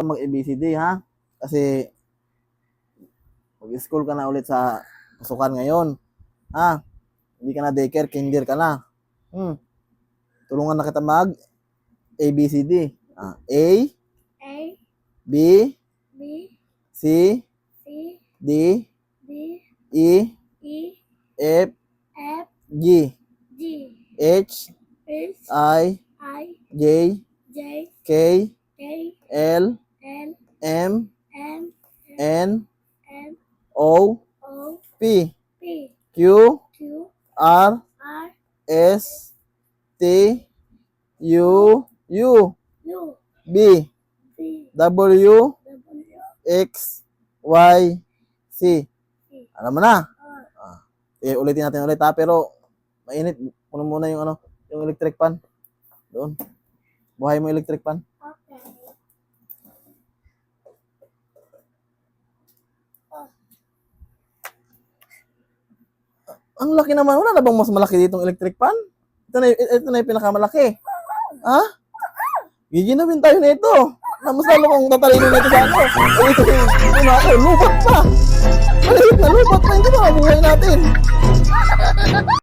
mag-ABCD ha. Kasi mag-school ka na ulit sa pasukan ngayon. Ha? Hindi ka na daycare, kinder ka na. Tulungan na kita mag ABCD. A, A, B, B, C, C, D, D, E, E, F, F, G, G, H, H, I, I, J, J, K, K, L, L, M, M, N, N, O, O, P, P, Q, Q, R, R, S, T, U, U, B, V, W, W, X, Y, Z. Alam mo na? R. Ulitin natin ulit ha, pero mainit. Puno muna yung yung electric pan. Doon. Buhay mo yung electric pan. Okay. Ang laki naman. Wala na bang mas malaki ditong electric pan? Ito na yung pinakamalaki. Ha? Giginawin tayo na ito. Na mas lalo kong tatalino na ito sa ano. Ito na ako. Lubat pa. Maliit na lubat pa. Hindi ba mabuhay natin?